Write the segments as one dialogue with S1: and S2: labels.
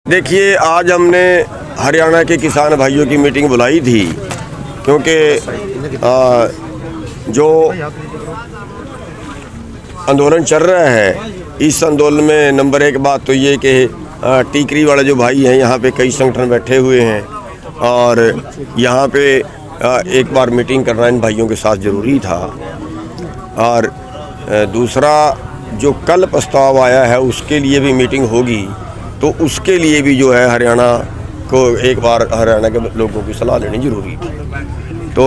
S1: देखिए, आज हमने हरियाणा के किसान भाइयों की मीटिंग बुलाई थी क्योंकि जो आंदोलन चल रहा है, इस आंदोलन में नंबर एक बात तो ये कि टीकरी वाले जो भाई हैं, यहाँ पे कई संगठन बैठे हुए हैं और यहाँ पे एक बार मीटिंग करना इन भाइयों के साथ ज़रूरी था। और दूसरा, जो कल प्रस्ताव आया है उसके लिए भी मीटिंग होगी, तो उसके लिए भी जो है हरियाणा को एक बार हरियाणा के लोगों की सलाह लेनी ज़रूरी थी। तो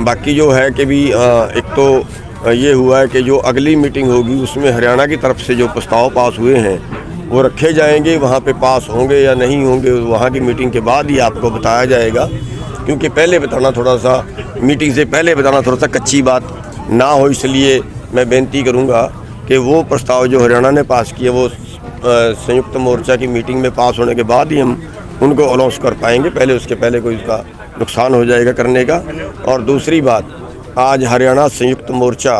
S1: बाकी जो है कि भी एक तो ये हुआ है कि जो अगली मीटिंग होगी उसमें हरियाणा की तरफ से जो प्रस्ताव पास हुए हैं वो रखे जाएंगे। वहाँ पे पास होंगे या नहीं होंगे वहाँ की मीटिंग के बाद ही आपको बताया जाएगा, क्योंकि पहले बताना थोड़ा सा, मीटिंग से पहले बताना थोड़ा सा कच्ची बात ना हो। इसलिए मैं बेनती करूँगा कि वो प्रस्ताव जो हरियाणा ने पास किए वो संयुक्त मोर्चा की मीटिंग में पास होने के बाद ही हम उनको अनाउंस कर पाएंगे। पहले उसके पहले कोई उसका नुकसान हो जाएगा करने का। और दूसरी बात, आज हरियाणा संयुक्त मोर्चा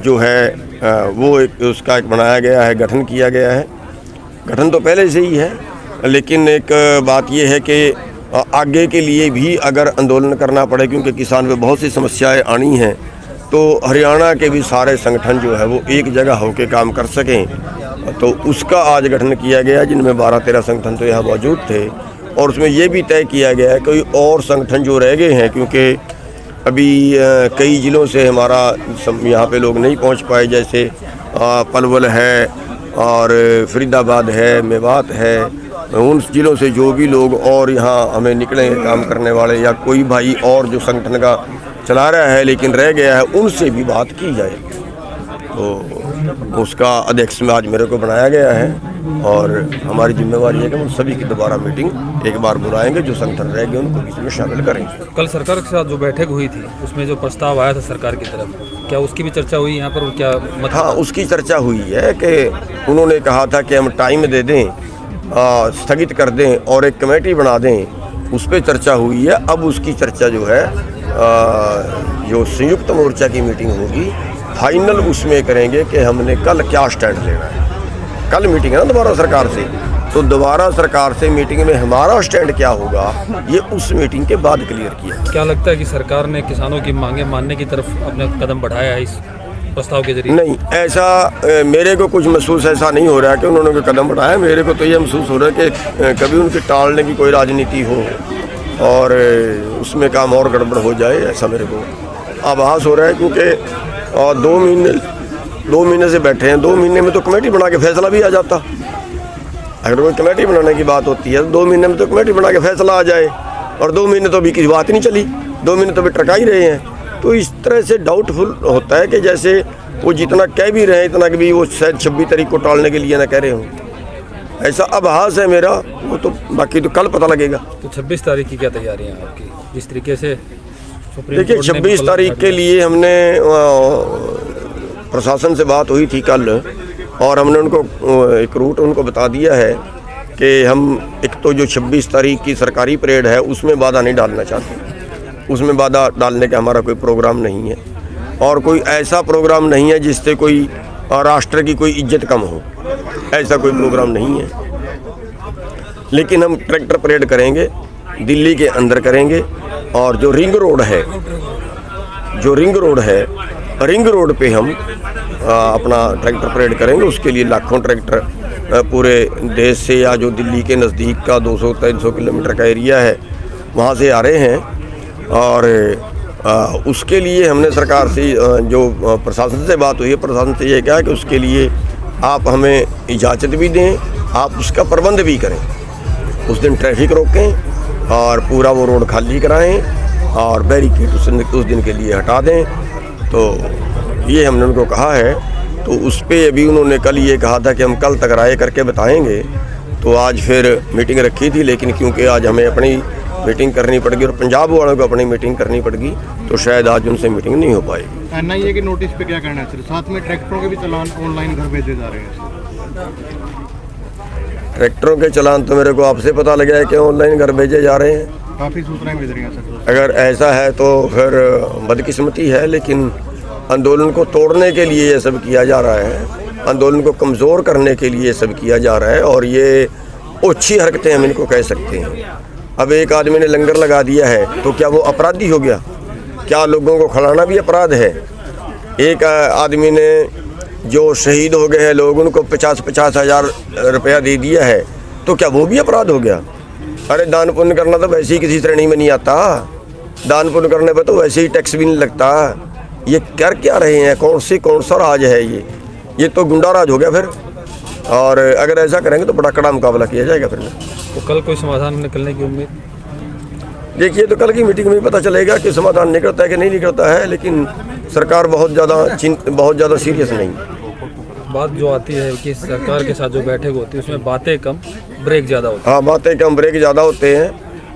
S1: जो है वो एक उसका एक बनाया गया है, गठन किया गया है। गठन तो पहले से ही है, लेकिन एक बात ये है कि आगे के लिए भी अगर आंदोलन करना पड़े, क्योंकि किसान पे बहुत सी समस्याएं आनी हैं, तो हरियाणा के भी सारे संगठन जो है वो एक जगह होकर काम कर सकें, तो उसका आज गठन किया गया, जिनमें 12-13 संगठन तो यहाँ मौजूद थे। और उसमें ये भी तय किया गया है कोई और संगठन जो रह गए हैं, क्योंकि अभी कई ज़िलों से हमारा यहाँ पे लोग नहीं पहुँच पाए, जैसे पलवल है और फरीदाबाद है, मेवात है, उन ज़िलों से जो भी लोग और यहाँ हमें निकले काम करने वाले, या कोई भाई और जो संगठन का चला रहा है लेकिन रह गया है, उनसे भी बात की जाए। तो उसका अध्यक्ष में आज मेरे को बनाया गया है और हमारी जिम्मेवारी है कि हम सभी की दोबारा मीटिंग एक बार बुलाएंगे, जो संगठन रह गए उनको इसमें शामिल करेंगे।
S2: कल सरकार के साथ जो बैठक हुई थी उसमें जो प्रस्ताव आया था सरकार की तरफ, क्या उसकी भी चर्चा हुई यहाँ पर? क्या
S1: हाँ, उसकी चर्चा हुई है कि उन्होंने कहा था कि हम टाइम दे दें, स्थगित कर दें और एक कमेटी बना दें, उस पर चर्चा हुई है। अब उसकी चर्चा जो है जो संयुक्त मोर्चा की मीटिंग होगी, फाइनल उसमें करेंगे कि हमने कल क्या स्टैंड लेना है। कल मीटिंग है ना दोबारा सरकार से, तो दोबारा सरकार से मीटिंग में हमारा स्टैंड क्या होगा ये उस मीटिंग के बाद क्लियर किया।
S2: क्या लगता है कि सरकार ने किसानों की मांगे मानने की तरफ अपना कदम बढ़ाया है इस प्रस्ताव के जरिए?
S1: नहीं, ऐसा मेरे को कुछ महसूस ऐसा नहीं हो रहा है कि उन्होंने कोई कदम बढ़ाया। मेरे को तो ये महसूस हो रहा है कि कभी उनकी टालने की कोई राजनीति हो और उसमें काम और गड़बड़ हो जाए, ऐसा मेरे को आभास हो रहा है। क्योंकि 2 महीने से बैठे हैं, 2 महीने में तो कमेटी बना के फैसला भी आ जाता। अगर कोई कमेटी बनाने की बात होती है तो 2 महीने में तो कमेटी बना के फैसला आ जाए, और 2 महीने तो अभी किसी बात ही नहीं चली, 2 महीने तो अभी ट्रका ही रहे हैं। तो इस तरह से डाउटफुल होता है कि जैसे वो जितना कह भी रहे हैं इतना कि भी वो शायद 26 तारीख को टालने के लिए ना कह रहे हों, ऐसा आभास है मेरा। वो तो बाकी तो कल पता लगेगा।
S2: तो 26 तारीख की क्या तैयारी है आपकी? जिस तरीके से
S1: देखिए, 26 तारीख के लिए हमने प्रशासन से बात हुई थी कल, और हमने उनको एक रूट उनको बता दिया है कि हम एक तो जो 26 तारीख की सरकारी परेड है उसमें बाधा नहीं डालना चाहते। उसमें बाधा डालने का हमारा कोई प्रोग्राम नहीं है, और कोई ऐसा प्रोग्राम नहीं है जिससे कोई राष्ट्र की कोई इज्जत कम हो, ऐसा कोई प्रोग्राम नहीं है। लेकिन हम ट्रैक्टर परेड करेंगे, दिल्ली के अंदर करेंगे, और जो रिंग रोड है रिंग रोड पे हम अपना ट्रैक्टर परेड करेंगे। उसके लिए लाखों ट्रैक्टर पूरे देश से, या जो दिल्ली के नज़दीक का 200-300 किलोमीटर का एरिया है वहाँ से आ रहे हैं। और उसके लिए हमने सरकार से जो प्रशासन से बात हुई है, प्रशासन से ये कहा कि उसके लिए आप हमें इजाज़त भी दें, आप उसका प्रबंध भी करें। उस दिन ट्रैफिक रोकें और पूरा वो रोड खाली कराएं और बैरिकेड उस दिन के लिए हटा दें। तो ये हमने उनको कहा है। तो उस पर अभी उन्होंने कल ये कहा था कि हम कल तक राय करके बताएंगे। तो आज फिर मीटिंग रखी थी, लेकिन क्योंकि आज हमें अपनी मीटिंग करनी पड़ेगी और पंजाब वालों को अपनी मीटिंग करनी पड़ेगी, तो शायद आज उनसे मीटिंग नहीं हो पाएगी।
S3: एनआईए के नोटिस पे क्या कहना है सर? साथ में ट्रैक्टरों के भी चालान ऑनलाइन घर भेजे जा रहे हैं।
S1: ट्रैक्टरों के चालान तो मेरे को आपसे पता लगा है कि ऑनलाइन घर भेजे जा रहे हैं।
S3: काफ़ी सूचनाएं भेज रही हैं सर।
S1: अगर ऐसा है तो फिर बदकिस्मती है, लेकिन आंदोलन को तोड़ने के लिए ये सब किया जा रहा है, आंदोलन को कमज़ोर करने के लिए ये सब किया जा रहा है। और ये ओछी हरकतें हम इनको कह सकते हैं। अब एक आदमी ने लंगर लगा दिया है तो क्या वो अपराधी हो गया? क्या लोगों को खिलाना भी अपराध है? एक आदमी ने जो शहीद हो गए हैं लोग, उनको 50-50 हज़ार रुपया दे दिया है तो क्या वो भी अपराध हो गया? अरे दान पुण्य करना तो वैसे ही किसी श्रेणी में नहीं आता। दान पुण्य करने पर तो वैसे ही टैक्स भी नहीं लगता। ये कर क्या रहे हैं? कौन सा राज है ये तो गुंडा राज हो गया फिर। और अगर ऐसा करेंगे तो बड़ा कड़ा मुकाबला किया जाएगा फिर।
S2: तो कल कोई समाधान निकलने की उम्मीद?
S1: देखिए, तो कल की मीटिंग में पता चलेगा कि समाधान निकलता है कि नहीं निकलता है, लेकिन सरकार बहुत ज़्यादा सीरियस नहीं।
S2: बात जो आती है कि सरकार के साथ जो बैठक होती है उसमें बातें कम ब्रेक ज़्यादा होती
S1: हाँ, बातें कम ब्रेक ज़्यादा होते हैं,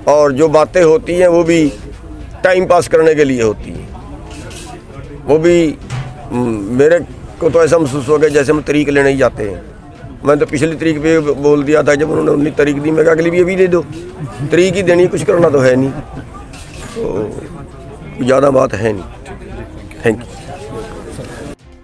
S1: और जो बातें होती हैं वो भी टाइम पास करने के लिए होती हैं। वो भी मेरे को तो ऐसा महसूस हो गया जैसे हम तरीक लेने ही जाते हैं। मैं तो पिछली तरीक पे बोल दिया था, जब उन्होंने 19 तारीख दी, मैं कहा अगली भी अभी दे दो। तरीक ही देनी, कुछ करना तो है नहीं, तो ज़्यादा बात है नहीं। Thank you.